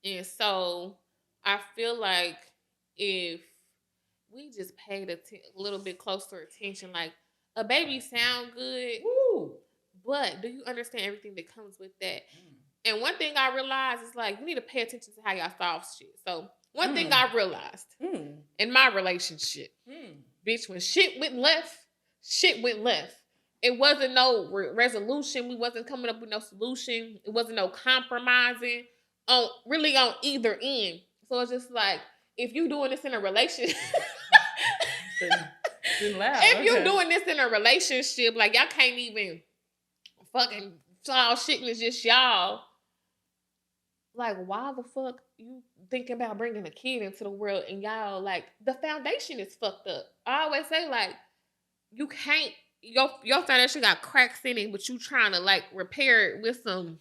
And so I feel like if we just paid a little bit closer attention, like a baby sound good, woo, but do you understand everything that comes with that? And one thing I realized is like you need to pay attention to how y'all solve shit. So one thing I realized in my relationship, bitch, when shit went left, shit went left. It wasn't no resolution. We wasn't coming up with no solution. It wasn't no compromising on either end. So it's just like if you doing this in a relationship, if you doing this in a relationship, like y'all can't even fucking solve shit and it's just y'all. Like, why the fuck you thinking about bringing a kid into the world and y'all, like, the foundation is fucked up. I always say, like, you can't, your foundation got cracks in it, but you trying to, like, repair it with some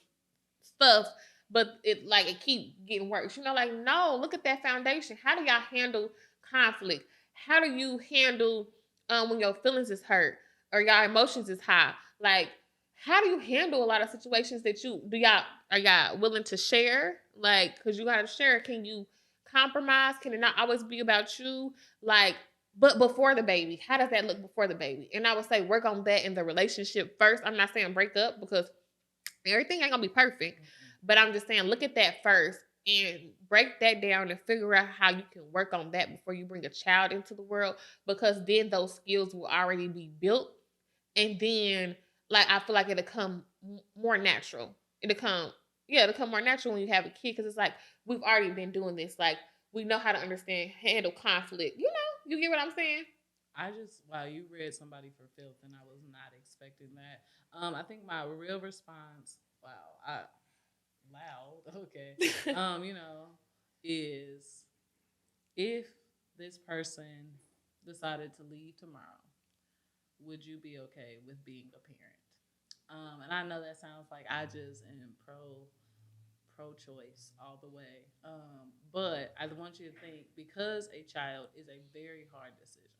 stuff, but it keep getting worse. You know, like, no, look at that foundation. How do y'all handle conflict? How do you handle when your feelings is hurt or your emotions is high? Like, how do you handle a lot of situations that are y'all willing to share? Like, because you got to share. Can you compromise? Can it not always be about you? Like, but before the baby, how does that look before the baby? And I would say work on that in the relationship first. I'm not saying break up because everything ain't going to be perfect. But I'm just saying look at that first and break that down and figure out how you can work on that before you bring a child into the world. Because then those skills will already be built. And then like I feel like it'll come more natural. It'll come more natural when you have a kid because it's like we've already been doing this. Like we know how to handle conflict. You know, you get what I'm saying? Wow, you read somebody for filth, and I was not expecting that. I think my real response, is if this person decided to leave tomorrow, would you be okay with being a parent? And I know that sounds like I just am pro-choice all the way. But I want you to think, because a child is a very hard decision,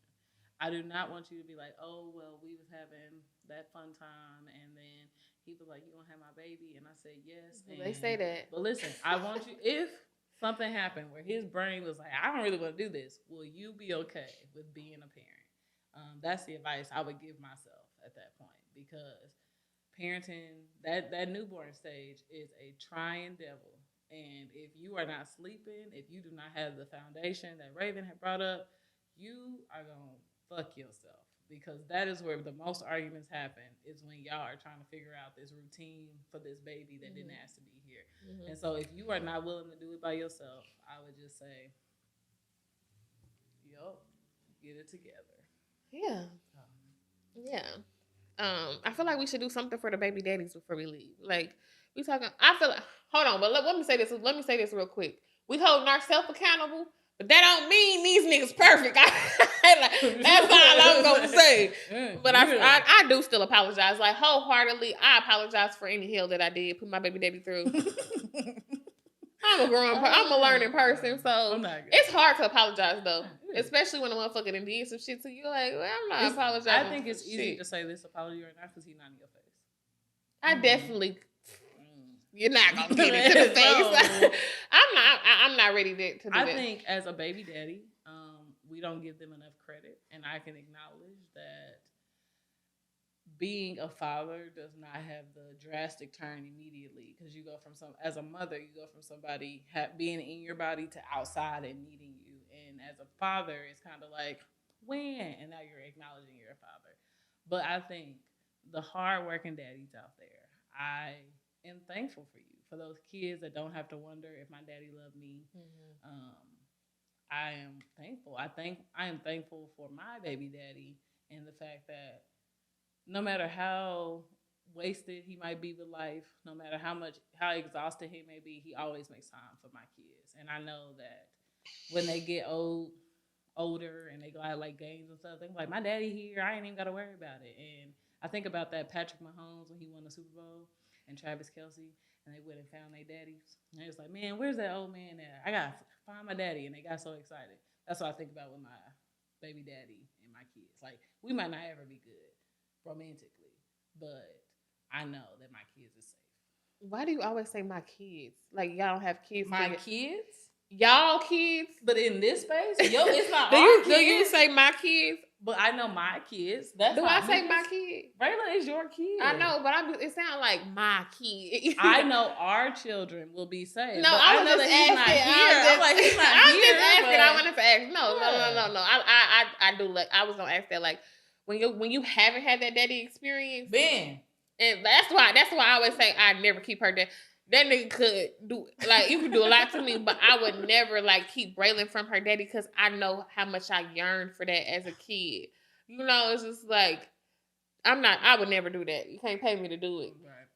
I do not want you to be like, oh, well, we was having that fun time, and then he was like, you gonna have my baby? And I said, yes. They say that. But listen, I want you, if something happened where his brain was like, I don't really want to do this, will you be okay with being a parent? That's the advice I would give myself at that point, because parenting, that newborn stage is a trying devil. And if you are not sleeping, if you do not have the foundation that Raven had brought up, you are going to fuck yourself, because that is where the most arguments happen, is when y'all are trying to figure out this routine for this baby that didn't ask to be here. And so if you are not willing to do it by yourself, I would just say, get it together. Yeah. I feel like we should do something for the baby daddies before we leave. Like, we talking, I feel like, hold on, but let me say this real quick. We holding ourselves accountable, but that don't mean these niggas perfect. That's all I'm going to say. But I do still apologize. Like, wholeheartedly, I apologize for any hell that I did put my baby daddy through. I'm a learning person, so it's hard to apologize though, especially when a motherfucker done did some shit to you. Like, well, I'm not apologizing. I think it's easy to say this apology right now because he's not in your face. I definitely, You're not gonna get it to the face. So, I'm not ready to do that. I think as a baby daddy, we don't give them enough credit, and I can acknowledge that being a father does not have the drastic turn immediately, because you go from as a mother, you go from somebody being in your body to outside and needing you, and as a father, it's kind of like when, and now you're acknowledging you're a father. But I think the hardworking daddies out there, I am thankful for you, for those kids that don't have to wonder if my daddy loved me. I am thankful. I am thankful for my baby daddy, and the fact that no matter how wasted he might be with life, no matter how exhausted he may be, he always makes time for my kids. And I know that when they get older and they go out like games and stuff, they're like, my daddy here, I ain't even gotta worry about it. And I think about that Patrick Mahomes when he won the Super Bowl, and Travis Kelce, and they went and found their daddies. And they was like, man, where's that old man at? I gotta find my daddy. And they got so excited. That's what I think about with my baby daddy and my kids. Like, we might not ever be good romantically, but I know that my kids are safe. Why do you always say my kids? Like, y'all don't have kids? My kids? Y'all kids? But in this space, it's not do our you, kids. Do you say my kids? But I know my kids. Do I say my kid? Raylan is your kid. I know, but it sounds like my kid. I know our children will be safe. No, I know that he's not here. I'm like, he's not I'm here. just asking. But... I wanted to ask. No. I do like. I was gonna ask that. Like, when you haven't had that daddy experience, Ben. And that's why I always say I never keep her dad. That nigga could do, like, you could do a lot to me, but I would never, like, keep Braylon from her daddy, because I know how much I yearned for that as a kid. You know, it's just like, I would never do that. You can't pay me to do it. Right.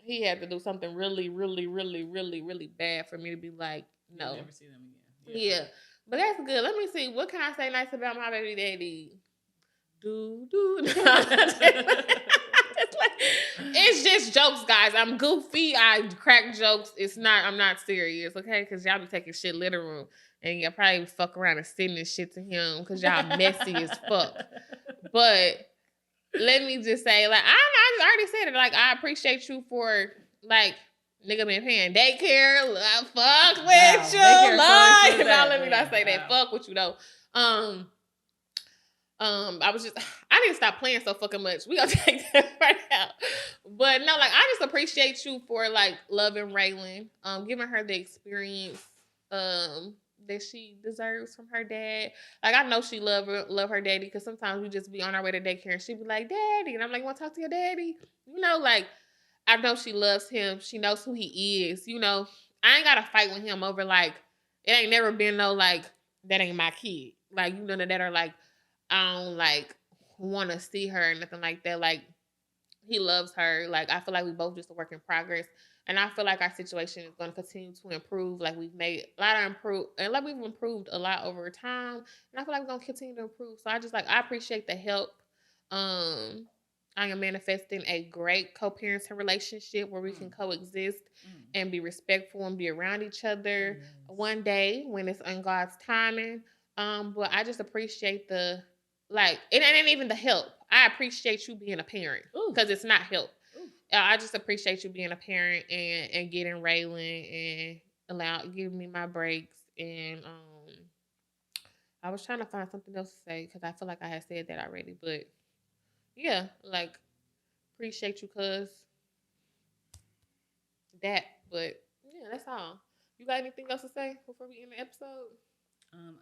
He had to do something really, really, really, really, really bad for me to be like, no. You'll never see them again. Yeah. But that's good. Let me see. What can I say nice about my baby daddy? It's just jokes, guys. I'm goofy. I crack jokes. I'm not serious, okay? Because y'all be taking shit literal. And y'all probably fuck around and sending this shit to him because y'all messy as fuck. But let me just say, like, I already said it. Like, I appreciate you for, like, nigga been paying daycare. Fuck with you. Like, now let me not say that. Fuck with you, though. I didn't stop playing so fucking much. We gonna take that right out. But no, like, I just appreciate you for, like, loving Raylan, giving her the experience that she deserves from her dad. Like, I know she love her daddy, because sometimes we just be on our way to daycare and she be like, daddy, and I'm like, you want to talk to your daddy? You know, like, I know she loves him. She knows who he is. You know, I ain't gotta fight with him over, like, it ain't never been no, like, that ain't my kid. Like, you know, that are like, I don't, like, want to see her or nothing like that. Like, he loves her. Like, I feel like we both just a work in progress. And I feel like our situation is going to continue to improve. Like, we've made a lot of and like, we've improved a lot over time. And I feel like we're going to continue to improve. So I appreciate the help. I am manifesting a great co-parenting relationship where we can coexist and be respectful and be around each other one day when it's on God's timing. But I just appreciate it ain't even the help. I appreciate you being a parent, because it's not help. I just appreciate you being a parent and getting Raylan and giving me my breaks. And I was trying to find something else to say, because I feel like I had said that already. But yeah, like, appreciate you, cuz that. But yeah, that's all. You got anything else to say before we end the episode?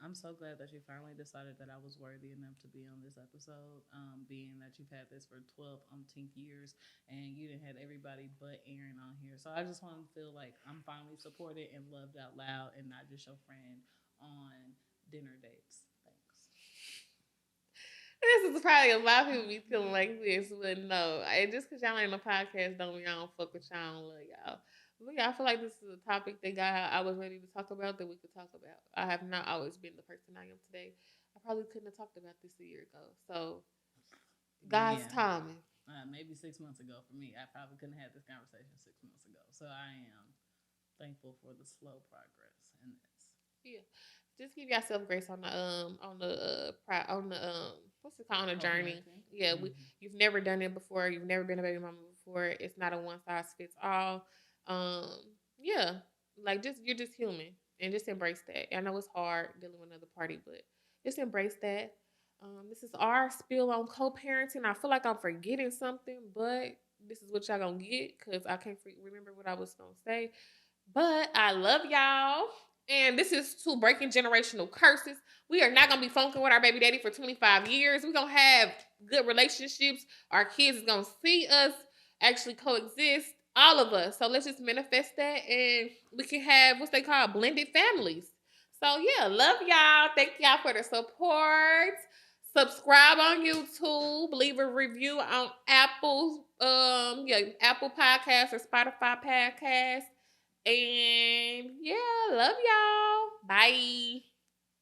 I'm so glad that you finally decided that I was worthy enough to be on this episode, being that you've had this for 12 umpteenth years and you didn't have everybody but Aaron on here. So I just want to feel like I'm finally supported and loved out loud, and not just your friend on dinner dates. Thanks. This is probably a lot of people be feeling like this, but no. Just because y'all ain't on a podcast don't mean I don't fuck with y'all and love y'all. But yeah, I feel like this is a topic that I was ready to talk about, that we could talk about. I have not always been the person I am today. I probably couldn't have talked about this a year ago. So, God's timing. Maybe 6 months ago for me. I probably couldn't have had this conversation 6 months ago. So I am thankful for the slow progress in this. Yeah. Just give yourself grace on the what's it called, on the journey. Yeah, you've never done it before. You've never been a baby mama before. It's not a one size fits all. Um, yeah, like just you're just human and just embrace that. I know it's hard dealing with another party, but just embrace that. This is our spill on co-parenting. I feel like I'm forgetting something, but this is what y'all gonna get because I can't remember what I was gonna say. But I love y'all. And this is to breaking generational curses. We are not gonna be funking with our baby daddy for 25 years. We're gonna have good relationships. Our kids is gonna see us actually coexist, all of us. So let's just manifest that and we can have what's they call blended families. So yeah, love y'all. Thank y'all for the support. Subscribe on YouTube. Leave a review on Apple, Apple Podcasts or Spotify Podcasts. And yeah, love y'all. Bye.